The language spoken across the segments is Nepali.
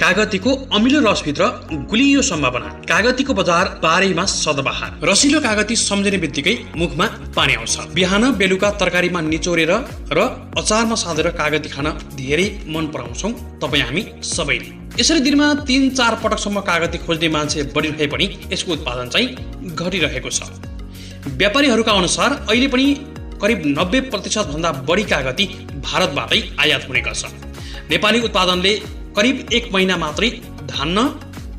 कागतीको अमिलो रसभित्र गुलियो सम्भावना। कागतीको बजार बारैमा सदाबहार। रसिलो कागती सम्झिने बित्तिकै मुखमा पानी आउँछ। बिहान बेलुका तरकारीमा निचोरेर र अचारमा साधेर कागती खान धेरै मन पराउँछौँ तपाईँ हामी सबैले। यसरी दिनमा 3-4 पटकसम्म कागती खोज्ने मान्छे बढिरहे पनि यसको उत्पादन चाहिँ घटिरहेको छ। व्यापारीहरूका अनुसार अहिले पनि करिब 90% भन्दा बढी कागती भारतबाटै आयात हुने गर्छ। नेपाली उत्पादनले करिब 1 महिना मात्रै धान्न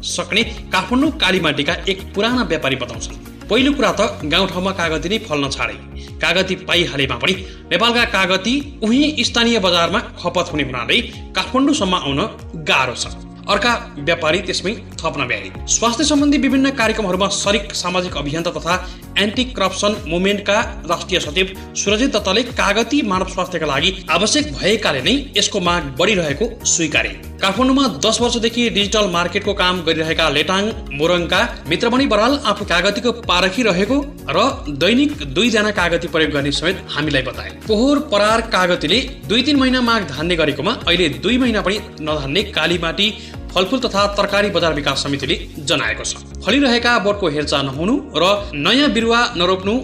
सक्ने काठमाडौँ कालीमाटीका एक पुराना व्यापारी बताउँछन्। पहिलो कुरा त गाउँठाउँमा कागती नै फल्न छाडे। कागती पाइहालेमा पनि नेपालका कागती उही स्थानीय बजारमा खपत हुने हुनाले काठमाडौँसम्म आउन गाह्रो छ। अर्का व्यापारी त्यसमै थप्न भ्याए। स्वास्थ्य सम्बन्धी विभिन्न कार्यक्रमहरूमा सरिक सामाजिक अभियन्ता तथा एन्टी करप्सन मुभमेन्टका राष्ट्रिय सचिव सुरजित दत्तले कागती मानव स्वास्थ्यका लागि आवश्यक भएकाले नै यसको माग बढिरहेको स्वीकारे। काठमाडौँमा 10 वर्षदेखि डिजिटल मार्केटको काम गरिरहेका लेटाङ मोरङका मित्रमणि बराल आफू कागतीको पारखी रहेको र दैनिक 2 जना कागती प्रयोग गर्ने समेत हामीलाई बताए। पोहोर परार कागतीले 2-3 महिना माग धान्ने गरेकोमा अहिले 2 महिना पनि नधान्ने कालीमाटी फलफुल तथा तरकारी बजार विकास समितिले जनाएको छ। फलिरहेका बोटको हेरचाह नहुनु र नयाँ बिरुवा नरोप्नु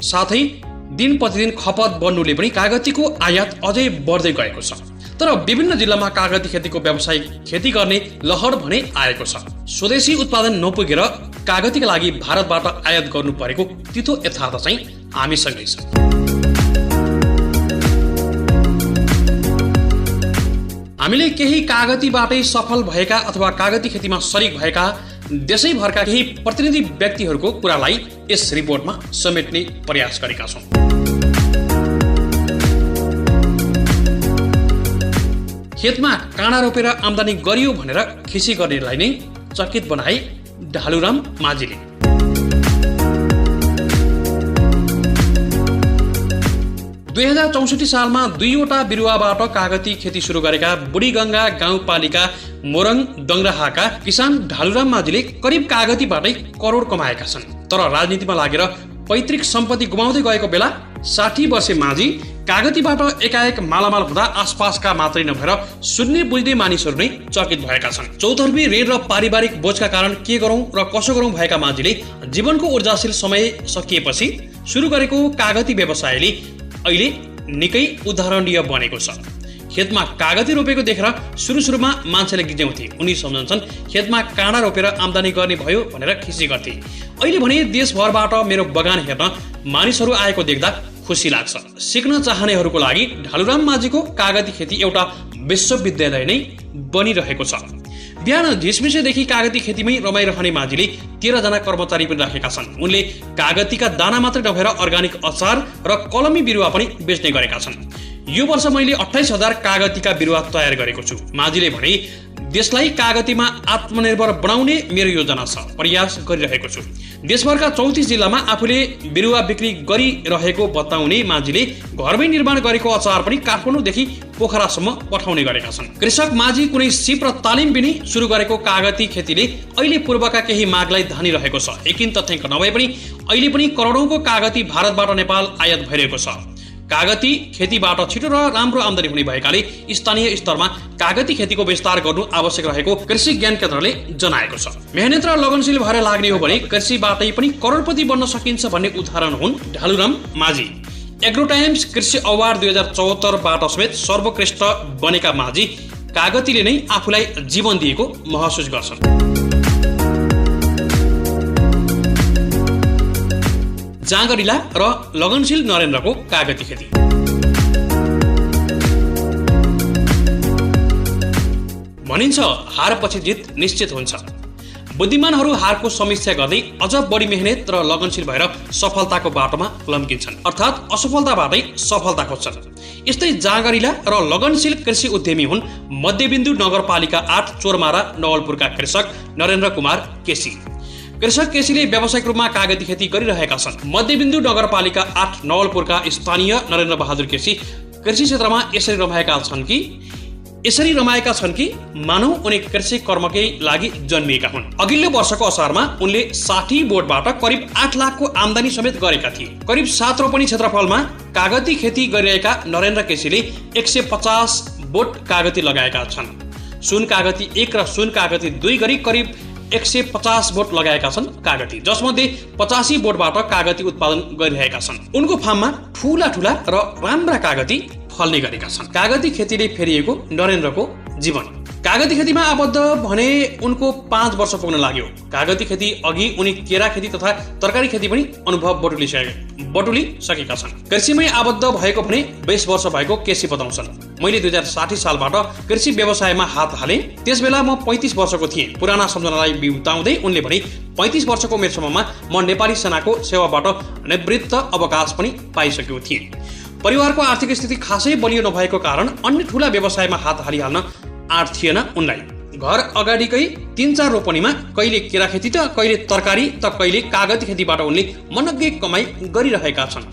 साथै दिन प्रतिदिन खपत बढ्नुले पनि कागतीको आयात अझै बढ्दै गएको छ। तर विभिन्न जिल्लामा कागती खेतीको व्यावसायिक खेती गर्ने लहर भने आएको छ। स्वदेशी उत्पादन नपुगेर कागतीका लागि भारतबाट आयात गर्नु परेको तितो यथार्थ चाहिँ हामीसँगै छ। हामीले केही कागतीबाटै सफल भएका अथवा कागती खेतीमा सरिक भएका देशैभरका केही प्रतिनिधि व्यक्तिहरूको कुरालाई यस रिपोर्टमा समेट्ने प्रयास गरेका छौँ। खेतमा काँडा रोपेर आम्दानी गरियो भनेर खिसी गर्नेलाई नै चकित बनाए ढालुराम माझीले। दुई 2064 सालमा 2वटा बिरुवाबाट कागती खेती सुरु गरेका बुढीगङ्गा गाउँपालिका मोरङ दङ्ग्राहाका किसान ढालुराम माझीले करिब कागतीबाटै करोड कमाएका छन्। तर राजनीतिमा लागेर पैतृक सम्पत्ति गुमाउँदै गएको बेला 60 वर्षे माझी कागतीबाट एकाएक मालामाल हुँदा आसपासका मात्रै नभएर सुन्ने बुझ्ने मानिसहरू नै चकित भएका छन्। चौतर्फी ऋण र पारिवारिक बोझका कारण के गरौँ र कसो गरौँ भएका माझीले जीवनको ऊर्जाशील समय सकिएपछि सुरु गरेको कागती व्यवसायले अहिले निकै उदाहरणीय बनेको छ। खेतमा कागती रोपेको देखेर सुरुमा मान्छेले गिज्याउँथे। उनी सम्झन्छन् खेतमा काँडा रोपेर आम्दानी गर्ने भयो भनेर खिसी गर्थे। अहिले भने देशभरबाट मेरो बगान हेर्न मानिसहरू आएको देख्दा खुसी लाग्छ। सिक्न चाहनेहरूको लागि ढालुराम माझीको कागती खेती एउटा विश्वविद्यालय नै बनिरहेको छ। बिहान झिसमिसेदेखि कागती खेतीमै रमाइरहने माझीले 13 जना कर्मचारी पनि राखेका छन्। उनले कागतीका दाना मात्रै नभएर अर्गानिक अचार र कलमी बिरुवा पनि बेच्ने गरेका छन्। यो वर्ष मैले 28,000 कागतीका बिरुवा तयार गरेको छु। माझीले भने देशलाई कागतीमा आत्मनिर्भर बनाउने मेरो योजना छ, प्रयास गरिरहेको छु। देशभरका 34 जिल्लामा आफूले बिरुवा बिक्री गरिरहेको बताउने माझीले घरमै निर्माण गरेको अचार पनि काठमाडौँदेखि पोखरासम्म पठाउने गरेका छन्। कृषक माझी कुनै सिप र तालिम बिनी सुरु गरेको कागती खेतीले अहिले पूर्वका केही मागलाई धानिरहेको छ। यकिन तथ्याङ्क नभए पनि अहिले पनि करोडौंको कागती भारतबाट नेपाल आयात भइरहेको छ। कागती खेतीबाट छिटो र राम्रो आम्दानी हुने भएकाले स्थानीय स्तरमा कागती खेतीको विस्तार गर्नु आवश्यक रहेको कृषि ज्ञान केन्द्रले जनाएको छ। मेहनत र लगनशील भएर लाग्ने हो भने कृषिबाटै पनि करोडपति बन्न सकिन्छ भन्ने उदाहरण हुन् ढालुराम माझी। एग्रो टाइम्स कृषि अवार्ड 2074 बाट समेत सर्वोत्कृष्ट बनेका माझी कागतीले नै आफूलाई जीवन दिएको महसुस गर्छन्। जाँगरिला र लगनशील नरेन्द्रको कागती खेती। भनिन्छ हारपछि जित निश्चित हुन्छ। बुद्धिमानहरू हारको समीक्षा गर्दै अझ बढी मेहनत र लगनशील भएर सफलताको बाटोमा लम्किन्छन्, अर्थात् असफलताबाटै सफलता खोज्छन्। यस्तै जाँगरिला र लगनशील कृषि उद्यमी हुन् मध्यबिन्दु नगरपालिका 8 चोरमारा नवलपुरका कृषक नरेन्द्र कुमार केसी। कृषक केसीले व्यावसायिक रूपमा कागती खेती गरिरहेका छन्। मध्यबिन्दु नगरपालिका 8 नवलपुरका स्थानीय नरेन्द्र बहादुर केसी कृषि क्षेत्रमा यसरी रमाएका छन् कि मानौ उनी कृषि कर्मकै लागि जन्मिएका हुन्। अघिल्लो वर्षको असारमा उनले 60 बोटबाट करिब 8 लाखको आम्दानी समेत गरेका थिए। करिब 7 रोपनी क्षेत्रफलमा कागती खेती गरिरहेका नरेन्द्र केसीले 150 बोट कागती लगाएका छन्। सुन कागती 1 र सुन कागती 2 गरी करिब 150 बोट लगाएका छन् कागती, जसमध्ये 85 बोटबाट कागती उत्पादन गरिरहेका छन्। उनको फार्ममा ठूला ठूला र राम्रा कागती फल्ने गरेका छन्। कागती खेतीले फेरिएको नरेन्द्रको जीवन। कागती खेतीमा आबद्ध भने उनको 5 वर्ष पुग्न लाग्यो। कागती खेती अघि उनी केरा खेती तथा तरकारी खेती पनि अनुभव बटुलिसकेका छन्। कृषिमै आबद्ध भएको भने 20 वर्ष भएको केसी बताउँछन्। मैले 2060 सालबाट कृषि व्यवसायमा हात हालेँ। त्यसबेला म 35 वर्षको थिएँ। पुराना सम्झनालाई बिउताउँदै उनले भने 35 वर्षको उमेरसम्ममा म नेपाली सेनाको सेवाबाट निवृत्त अवकाश पनि पाइसकेको थिएँ। परिवारको आर्थिक स्थिति खासै बलियो नभएको कारण अन्य ठूला व्यवसायमा हात हालिहाल्न आँट थिएन उनलाई। घर अगाडिकै 3-4 रोपनीमा कहिले केरा खेती त कहिले तरकारी त कहिले कागती खेतीबाट उनले मनग्गे कमाई गरिरहेका छन्।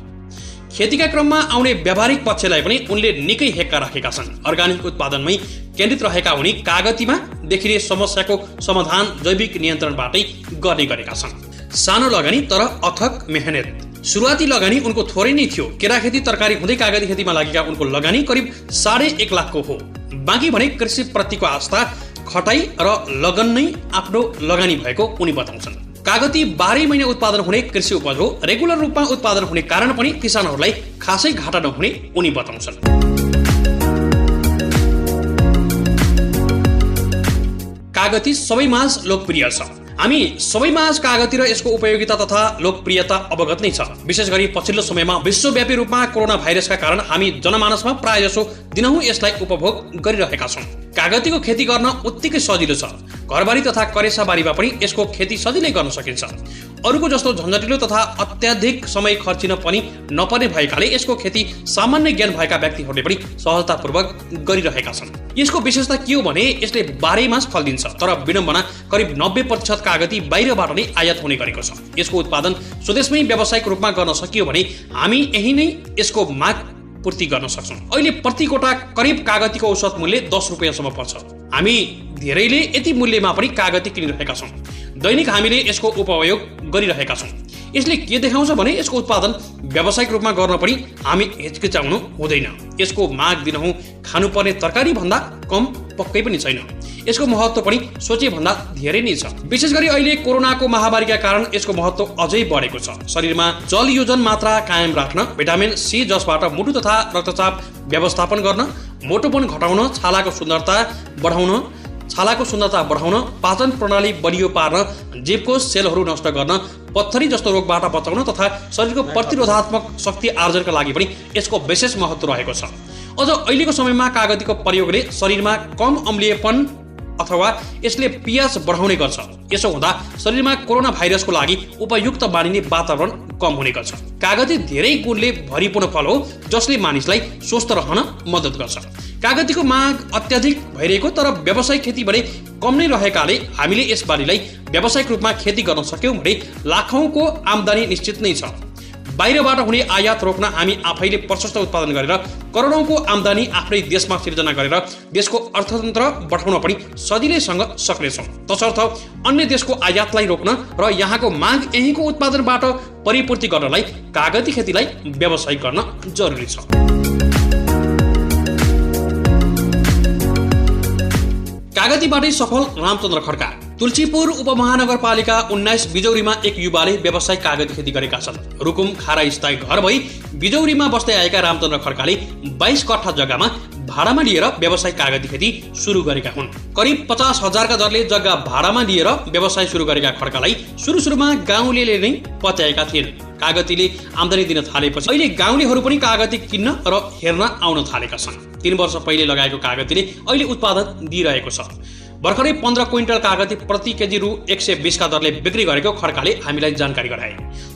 खेतीका क्रममा आउने व्यावहारिक पक्षलाई पनि उनले निकै हेक्का राखेका छन्। अर्गानिक उत्पादनमै केन्द्रित रहेका उनी कागतीमा देखिने समस्याको समाधान जैविक नियन्त्रणबाटै गर्ने गरेका छन्। सानो लगानी तर अथक मेहनत। सुरुवाती लगानी उनको थोरै नै थियो। केरा खेती तरकारी हुँदै कागती खेतीमा लागेका उनको लगानी करिब 1.5 लाखको हो। बाँकी भने कृषि प्रतिको आस्था, खटाई र लगन नै आफ्नो लगानी भएको उनी बताउँछन्। कागती 12 महिना उत्पादन हुने कृषि उपज हो। रेगुलर रूपमा उत्पादन हुने कारण पनि किसानहरूलाई खासै घाटा नहुने उनी बताउँछन्। कागती सबैमाझ लोकप्रिय छ। हामी सबैमाझ कागती र यसको उपयोगिता तथा लोकप्रियता अवगत नै छ। विशेष गरी पछिल्लो समयमा विश्वव्यापी रूपमा कोरोना भाइरसका कारण हामी जनमानसमा प्रायजसो दिनहुँ यसलाई उपभोग गरिरहेका छौँ। कागतीको खेती गर्न उत्तिकै सजिलो छ। घरबारी तथा करेसाबारीमा पनि यसको खेती सजिलै गर्न सकिन्छ। अरूको जस्तो झन्झटिलो तथा अत्याधिक समय खर्चिन पनि नपर्ने भएकाले यसको खेती सामान्य ज्ञान भएका व्यक्तिहरूले पनि सहजतापूर्वक गरिरहेका छन्। यसको विशेषता के हो भने यसले 12 मास फल दिन्छ। तर विडम्बना करिब 90% कागती बाहिरबाट नै आयात हुने गरेको छ। यसको उत्पादन स्वदेशमै व्यावसायिक रूपमा गर्न सकियो भने हामी यही नै यसको माग पूर्ति गर्न सक्छौँ। अहिले प्रति कोटा करिब कागतीको औसत मूल्य 10 रुपियाँसम्म पर्छ। हामी धेरैले यति मूल्यमा पनि कागती किनिरहेका छौँ। दैनिक हामीले यसको उपयोग गरिरहेका छौँ। यसले के देखाउँछ भने यसको उत्पादन व्यावसायिक रूपमा गर्न पनि हामी हिचकिचाउनु हुँदैन। यसको माग दिनहुँ खानुपर्ने तरकारी भन्दा कम पक्कै पनि छैन। यसको महत्त्व पनि सोचे भन्दा धेरै नै छ। विशेष गरी अहिले कोरोनाको महामारीका कारण यसको महत्त्व अझै बढेको छ। शरीरमा जलयोजन मात्रा कायम राख्न, भिटामिन सी जसबाट मुटु तथा रक्तचाप व्यवस्थापन गर्न, मोटोपन घटाउन, छालाको सुन्दरता बढाउन, पाचन प्रणाली बलियो पार्न, जीवको सेलहरू नष्ट गर्न, पत्थरी जस्तो रोगबाट बचाउन तथा शरीरको प्रतिरोधात्मक शक्ति आर्जनका लागि पनि यसको विशेष महत्त्व रहेको छ। अझ अहिलेको समयमा कागतीको प्रयोगले शरीरमा कम अम्लीयपन अथवा यसले पिएच बढाउने गर्छ। यसो हुँदा शरीरमा कोरोना भाइरसको लागि उपयुक्त मानिने वातावरण कम हुने गर्छ। कागती धेरै गुणले भरिपूर्ण फल हो जसले मानिसलाई स्वस्थ रहन मद्दत गर्छ। कागतीको माग अत्याधिक भइरहेको तर व्यावसायिक खेती भने कम नै रहेकाले हामीले यस बालीलाई व्यावसायिक रूपमा खेती गर्न सक्यौँ भने लाखौँको आम्दानी निश्चित नै छ। बाहिरबाट हुने आयात रोक्न हामी आफैले प्रशस्त उत्पादन गरेर करोडौँको आम्दानी आफ्नै देशमा सिर्जना गरेर देशको अर्थतन्त्र बढाउन पनि सजिलैसँग सक्नेछौँ। तसर्थ अन्य देशको आयातलाई रोक्न र यहाँको माग यहीँको उत्पादनबाट परिपूर्ति गर्नलाई कागती खेतीलाई व्यावसायिक गर्न जरुरी छ। कागतीबाटै सफल रामचन्द्र खड्का। तुलसीपुर उपमहानगरपालिका 19 बिजौरीमा एक युवाले व्यावसायिक कागती खेती गरेका छन्। रुकुम खारा स्थायी घर भई बिजौरीमा बस्दै आएका रामचन्द्र खड्काले 22 कट्ठा जग्गामा भाडामा लिएर व्यावसायिक कागती खेती सुरु गरेका हुन्। करिब 50,000 का दरले जग्गा भाडामा लिएर व्यवसाय सुरु गरेका खड्कालाई सुरुमा गाउँलेले नै पत्याएका थिएन। कागतीले आम्दानी दिन थालेपछि अहिले गाउँलेहरू पनि कागती किन्न र हेर्न आउन थालेका छन्। 3 वर्ष पहिले लगाएको कागतीले अहिले उत्पादन दिइरहेको छ। भर्खरै 15 क्विन्टल कागती प्रति केजी रु 120 का दरले बिक्री गरेको खड्काले हामीलाई जानकारी गराए।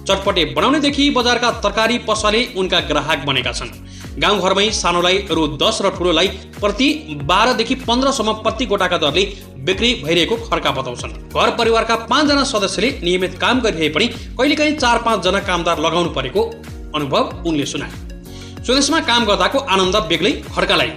चटपटे बनाउनेदेखि बजारका तरकारी पसले उनका ग्राहक बनेका छन्। गाउँघरमै सानोलाई रु 10 र ठुलोलाई प्रति 12 देखि 15 सम्म प्रति गोटाका दरले बिक्री भइरहेको खड्का बताउँछन्। घर परिवारका 5 जना सदस्यले नियमित काम गरिरहे पनि कहिलेकाहीँ 4-5 जना कामदार लगाउनु परेको अनुभव उनले सुनाए। स्वदेशमा काम गर्दाको आनन्द बेग्लै खड्कालाई।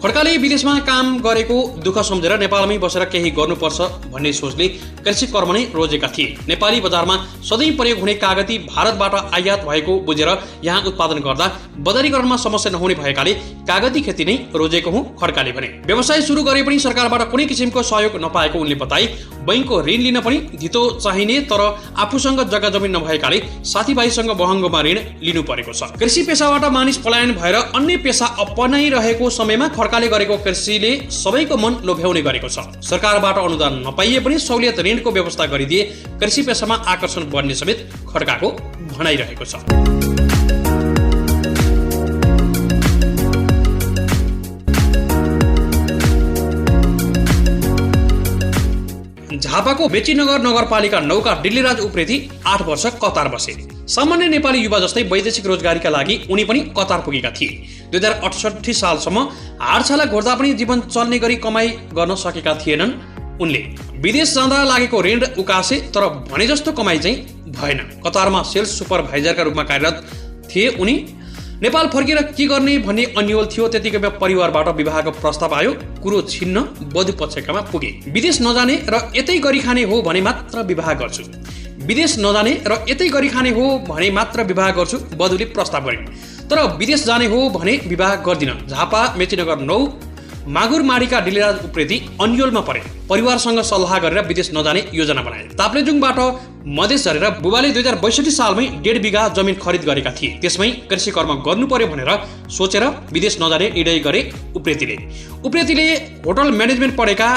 खड्काले विदेशमा काम गरेको दुःख सम्झेर नेपालमै बसेर केही गर्नुपर्छ भन्ने सोचले कृषि कर्म नै रोजेका थिए। नेपाली बजारमा सधैँ प्रयोग हुने कागती भारतबाट आयात भएको बुझेर यहाँ उत्पादन गर्दा बजारीकरणमा समस्या नहुने भएकाले कागती खेती नै रोजेको हुँ खड्काले भने। व्यवसाय सुरु गरे पनि सरकारबाट कुनै किसिमको सहयोग नपाएको उनले बताए। बैंकको ऋण लिन पनि धितो चाहिने तर आफूसँग जग्गा जमिन नभएकाले साथीभाइसँग महँगोमा ऋण लिनु परेको छ। कृषि पेसाबाट मानिस पलायन भएर अन्य पेसा अपनाइरहेको समयमा खड्काले गरेको कृषिले सबैको मन लोभ्याउने गरेको छ। सरकारबाट अनुदान नपाइए पनि सहुलियत ऋणको व्यवस्था गरिदिए कृषि पेसामा आकर्षण बढ्ने समेत खड्काको भनाइरहेको छ। झापाको बेचीनगर नगरपालिका 9 का डिल्लीराज उप्रेती 8 वर्ष कतार बसे। सामान्य नेपाली युवा जस्तै वैदेशिक रोजगारीका लागि उनी पनि कतार पुगेका थिए। 2068 सालसम्म हाडछाला घोर्दा पनि जीवन चल्ने गरी कमाई गर्न सकेका थिएनन् उनले। विदेश जाँदा लागेको ऋण उकासे तर भने जस्तो कमाई चाहिँ भएन। कतारमा सेल्स सुपरभाइजरका रूपमा कार्यरत थिए उनी। नेपाल फर्केर के गर्ने भन्ने अन्यल थियो। त्यतिकैमा परिवारबाट विवाहको प्रस्ताव आयो। कुरो छिन्न वधु पक्षकामा पुगे। विदेश नजाने र यतै गरी खाने हो भने मात्र विवाह गर्छु। विदेश नजाने र यतै गरी खाने हो भने मात्र विवाह गर्छु वधुले प्रस्ताव गरिन्। तर विदेश जाने हो भने विवाह गर्दिन। झापा मेचीनगर 9 मागुरमाडीका डिल्लीराज उप्रेती अन्यलमा परे। परिवारसँग सल्लाह गरेर विदेश नजाने योजना बनाए। ताप्लेजुङबाट मधेस झरेर बुबाले 2062 सालमै 1.5 बिघा जमिन खरिद गरेका थिए। त्यसमै कृषि कर्म गर्नु पर्यो भनेर सोचेर विदेश नजाने निर्णय गरे उप्रेतीले होटल म्यानेजमेन्ट पढेका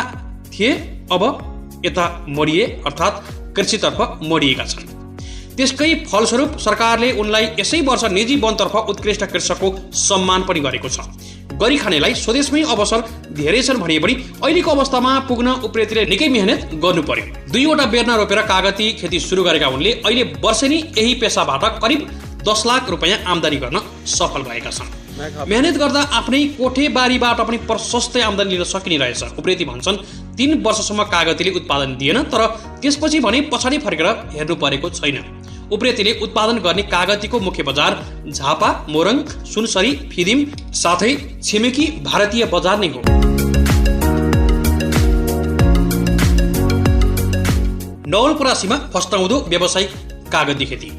थिए। अब यता मोडिए अर्थात् कृषितर्फ मोडिएका छन्। त्यसकै फलस्वरूप सरकारले उनलाई यसै वर्ष निजी वनतर्फ उत्कृष्ट कृषकको सम्मान पनि गरेको छ। गरी खानेलाई स्वदेशमै अवसर धेरै छन् भने पनि अहिलेको अवस्थामा पुग्न उप्रेतीले निकै मेहनत गर्नु पर्यो। 2वटा बेर्ना रोपेर कागती खेती सुरु गरेका उनले अहिले वर्षेनी यही पेसाबाट करिब 10 लाख रुपैयाँ आम्दानी गर्न सफल भएका छन्। मेहनत गर्दा आफ्नै कोठेबारीबाट पनि प्रशस्तै आम्दानी लिन सकिने रहेछ। उप्रेती भन्छन् 3 वर्षसम्म कागतीले उत्पादन दिएन तर त्यसपछि भने पछाडि फर्केर हेर्नु परेको छैन। उप्रेतीले उत्पादन गर्ने कागतीको मुख्य बजार झापा, मोरङ, सुनसरी, फिदिम साथै छिमेकी भारतीय बजार नै हो। नवलपरासीमा फस्टाउँदो व्यावसायिक कागती खेती।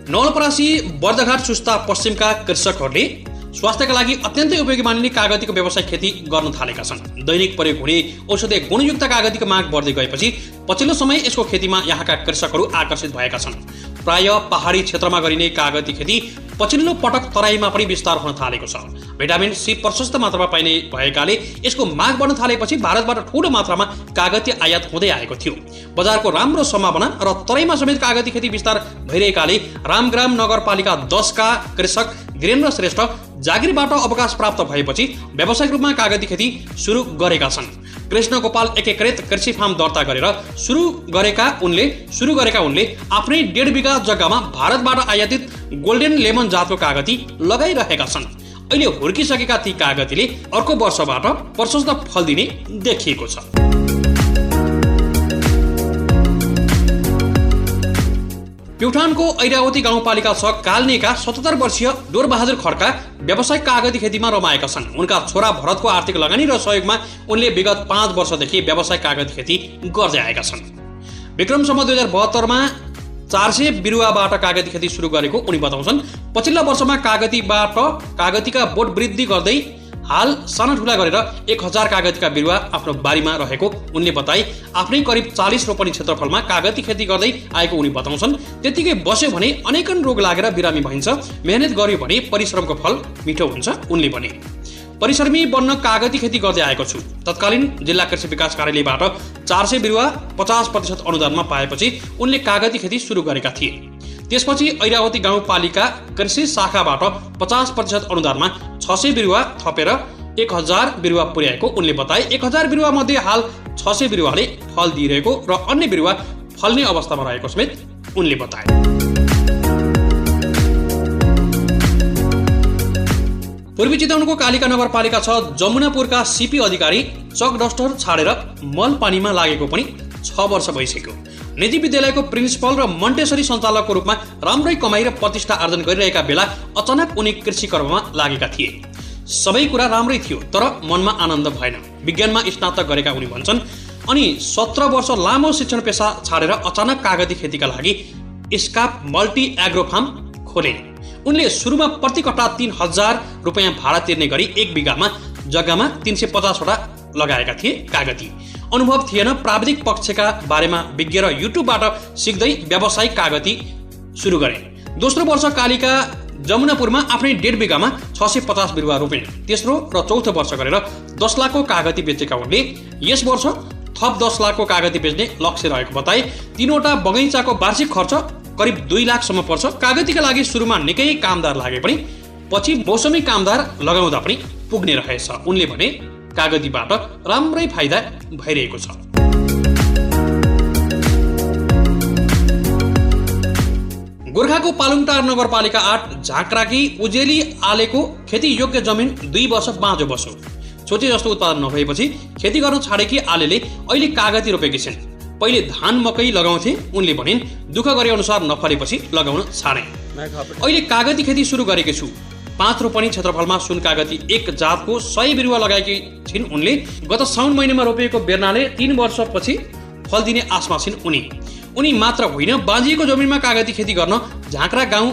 नवलपरासी बर्दघाट सुस्ता पश्चिमका कृषकहरूले स्वास्थ्यका लागि अत्यन्तै उपयोगी मानिने कागतीको व्यावसायिक खेती गर्न थालेका छन्। दैनिक प्रयोग हुने औषधीय गुणयुक्त कागतीको माग बढ्दै गएपछि पछिल्लो समय यसको खेतीमा यहाँका कृषकहरू आकर्षित भएका छन्। प्राय पहाडी क्षेत्रमा गरिने कागती खेती पछिल्लो पटक तराईमा पनि विस्तार हुन थालेको छ। भिटामिन सी प्रशस्त मात्रामा पाइने भएकाले यसको माग बढ्न थालेपछि भारतबाट ठूलो मात्रामा कागती आयात हुँदै आएको थियो। बजारको राम्रो सम्भावना र तराईमा समेत कागती खेती विस्तार भइरहेकाले रामग्राम नगरपालिका 10 का कृषक वीरेन्द्र श्रेष्ठ जागिरबाट अवकाश प्राप्त भएपछि व्यावसायिक रूपमा कागती खेती सुरु गरेका छन्। कृष्ण गोपाल एकीकृत कृषि फार्म दर्ता गरेर सुरु गरेका उनले आफ्नै 1.5 बिघा जग्गामा भारतबाट आयातित गोल्डन लेमन जातको कागती लगाइरहेका छन्। अहिले हुर्किसकेका ती कागतीले अर्को वर्षबाट प्रशस्त फल दिने देखिएको छ। प्युठानको ऐरावती गाउँपालिका 6 काल्नेका 77 वर्षीय डोरबहादुर खड्का व्यावसायिक कागती खेतीमा रमाएका छन्। उनका छोरा भरतको आर्थिक लगानी र सहयोगमा उनले विगत 5 वर्षदेखि व्यावसायिक कागती खेती गर्दै आएका छन्। विक्रमसम्म 2072 मा 400 बिरुवाबाट कागती खेती सुरु गरेको उनी बताउँछन्। पछिल्ला वर्षमा कागतीका बोट वृद्धि गर्दै हाल साना ठुला गरेर 1000 कागतीका बिरुवा आफ्नो बारीमा रहेको उनले बताए। आफ्नै करिब 40 रोपनी क्षेत्रफलमा कागती खेती गर्दै आएको उनी बताउँछन्। त्यतिकै बस्यो भने अनेकन रोग लागेर बिरामी भइन्छ। मेहनत गर्यो भने परिश्रमको फल मिठो हुन्छ उनले भने। परिश्रमी बन्न कागती खेती गर्दै आएको छु। तत्कालीन जिल्ला कृषि विकास कार्यालयबाट 400 बिरुवा 50% अनुदानमा पाएपछि उनले कागती खेती सुरु गरेका थिए। त्यसपछि ऐरावती गाउँपालिका कृषि शाखाबाट 50% अनुदानमा 600 बिरुवा थपेर 1000 बिरुवा पुर्याएको उनले बताए। 1000 बिरुवा मध्ये हाल 600 बिरुवाले फल दिइरहेको र अन्य बिरुवा फल्ने अवस्थामा रहेको समेत उनले बताए। पूर्वी चितवनको कालिका नगरपालिका 6 जमुनापुरका सिपी अधिकारी चक डस्टर छाडेर मल पानीमा लागेको पनि 6 वर्ष भइसक्यो। निजी विद्यालयको प्रिन्सिपल र मन्टेसरी सञ्चालकको रूपमा राम्रै कमाई र प्रतिष्ठा आर्जन गरिरहेका बेला अचानक उनी कृषि कर्ममा लागेका थिए। सबै कुरा राम्रै थियो, तर मनमा आनन्द भएन। विज्ञानमा स्नातक गरेका उनी भन्छन्, अनि 17 वर्ष लामो शिक्षण पेशा छाडेर अचानक कागती खेतीका लागि स्काप मल्टी एग्रो फार्म खोले। उनले सुरुमा प्रति कट्टा 3000 रुपैयाँ भाडा तिर्ने गरी 1 बिघामा जग्गामा 350वटा लगाएका थिए कागती। अनुभव थिएन, प्राविधिक पक्षका बारेमा विज्ञ र युट्युबबाट सिक्दै व्यावसायिक कागती सुरु गरे। दोस्रो वर्ष कालिका जमुनापुरमा आफ्नै 1.5 बिघामा 650 बिरुवा रोपे। तेस्रो र चौथो वर्ष गरेर 10 लाखको कागती बेचेका उनले यस वर्ष थप 10 लाखको कागती बेच्ने लक्ष्य रहेको बताए। 3वटा बगैँचाको वार्षिक खर्च करिब 2 लाखसम्म पर्छ। कागतीका लागि सुरुमा निकै कामदार लागे पनि पछि मौसमी कामदार लगाउँदा पनि पुग्ने रहेछ। उनले भने कागतीबाट राम्रै फाइदा भइरहेको छ। गोर्खाको पालुङटार नगरपालिका 8 झाँक्राकी उजेली आलेको खेती योग्य जमिन 2 वर्ष बाँझो बस्यो। सोचे जस्तो उत्पादन नभएपछि खेती गर्न छाडेकी आलेले अहिले कागती रोपेकी छिन्। पहिले धान मकै लगाउँथे, उनले भनिन् दुःख गरे अनुसार नफलेपछि लगाउन छाडे। अहिले कागती खेती सुरु गरेकी छु। 5 रोपनी क्षेत्रफलमा सुन कागती 1 जातको 100 बिरुवा लगाएकी छिन् उनले। गत साउन महिनामा रोपिएको बेर्नाले 3 वर्षपछि फल दिने आशमा छिन् उनी मात्र होइन, बाँझिएको जमिनमा कागती खेती गर्न झाँक्रा गाउँ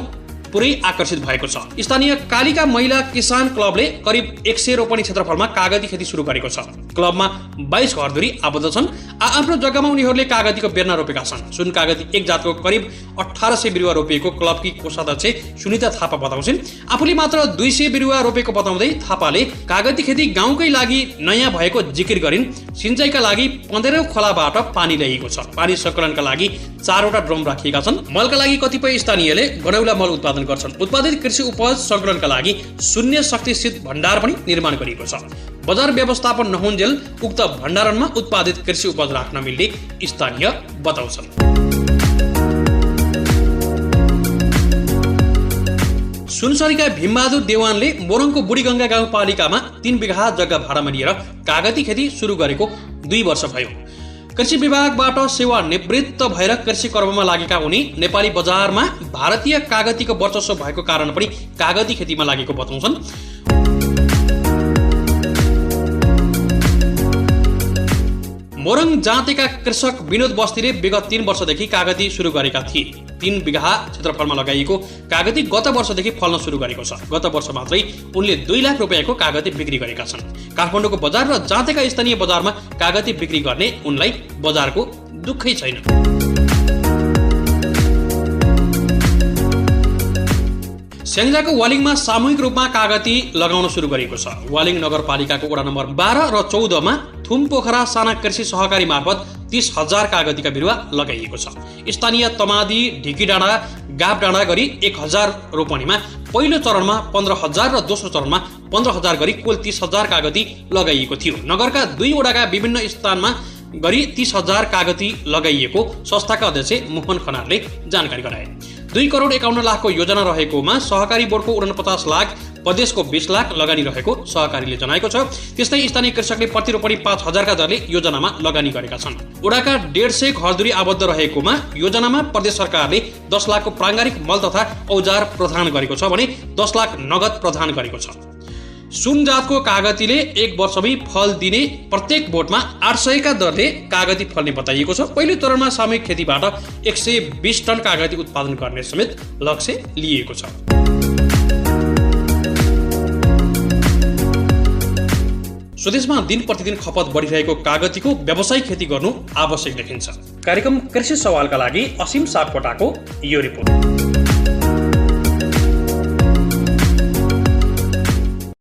पुरै आकर्षित भएको छ। स्थानीय कालिका महिला किसान क्लबले करिब 100 रोपनी क्षेत्रफलमा कागती खेती सुरु गरेको छ। क्लबमा 22 घरधुरी आबद्ध छन्। आफ्नो जग्गामा उनीहरूले कागतीको बेर्ना रोपेका छन्। सुन कागती 1 जातको करिब 1800 बिरुवा रोपिएको क्लबकी कोषाध्यक्ष सुनिता थापा बताउँछिन्। आफूले मात्र 200 बिरुवा रोपेको बताउँदै थापाले कागती खेती गाउँकै लागि नयाँ भएको जिकिर गरिन्। सिँचाइका लागि 15 खोलाबाट पानी ल्याइएको छ। पानी सङ्कलनका लागि 4वटा ड्रम राखिएका छन्। मलका लागि कतिपय स्थानीयले गडौला मल उत्पादन गर्छन्। उत्पादित कृषि उपज सङ्कलनका लागि शून्य शक्तिसित भण्डार पनि निर्माण गरिएको छ। बजार व्यवस्थापन नहुन्जेल उक्त भण्डारणमा उत्पादित कृषि उपज राख्न मिल्ने स्थानीय बताउँछन्। सुनसरीका भीमबहादुर देवानले मोरङको बुढीगङ्गा गाउँपालिकामा 3 बिघा जग्गा भाडामा लिएर कागती खेती सुरु गरेको 2 वर्ष भयो। कृषि विभागबाट सेवानिवृत्त भएर कृषि कर्ममा लागेका उनी नेपाली बजारमा भारतीय कागतीको वर्चस्व भएको कारण पनि कागती खेतीमा लागेको बताउँछन्। मोरङ जाँतेका कृषक विनोद बस्तीले विगत 3 वर्षदेखि कागती सुरु गरेका थिए। 3 बिघा क्षेत्रफलमा लगाइएको कागती गत वर्षदेखि फल्न सुरु गरेको छ। गत वर्ष मात्रै उनले 2 लाख रुपैयाँको कागती बिक्री गरेका छन्। काठमाडौँको बजार र जाँतेका स्थानीय बजारमा कागती बिक्री गर्ने उनलाई बजारको दुःखै छैन। स्याङ्जाको वालिङमा सामूहिक रूपमा कागती लगाउन सुरु गरेको छ। वालिङ नगरपालिकाको वडा नम्बर 12 र 14 मा थुमपोखरा साना कृषि सहकारी मार्फत 30,000 कागतीका बिरुवा लगाइएको छ। स्थानीय तमादी, ढिकीडाँडा, गापडाँडा गरी 1000 रोपनीमा पहिलो चरणमा 15,000 र दोस्रो चरणमा 15,000 गरी कुल 30,000 कागती लगाइएको थियो। नगरका 2 वडाका विभिन्न स्थानमा गरी 30,000 कागती लगाइएको संस्थाका अध्यक्ष मोहन खनालले जानकारी गराए। 2 करोड 51 लाखको योजना रहेकोमा सहकारी बोर्डको 49 लाख, प्रदेशको 20 लाख लगानी रहेको सहकारीले जनाएको छ। त्यस्तै स्थानीय कृषकले प्रति रोपनी 5,000 का दरले योजनामा लगानी गरेका छन्। वडाका 150 घरधुरी आबद्ध रहेकोमा योजनामा प्रदेश सरकारले 10 लाखको प्राङ्गारिक मल तथा औजार प्रदान गरेको छ भने 10 लाख नगद प्रदान गरेको छ। सुन जातको कागतीले 1 वर्षमै फल दिने प्रत्येक बोटमा 800 का दरले कागती फल्ने बताइएको छ। पहिलो चरणमा सामूहिक खेतीबाट 120 टन कागती उत्पादन गर्ने समेत लक्ष्य लिएको छ। स्वदेशमा दिन प्रतिदिन खपत बढिरहेको कागतीको व्यावसायिक खेती गर्नु आवश्यक देखिन्छ। कार्यक्रम कृषि सवालका लागि असीम सापकोटाको यो रिपोर्ट।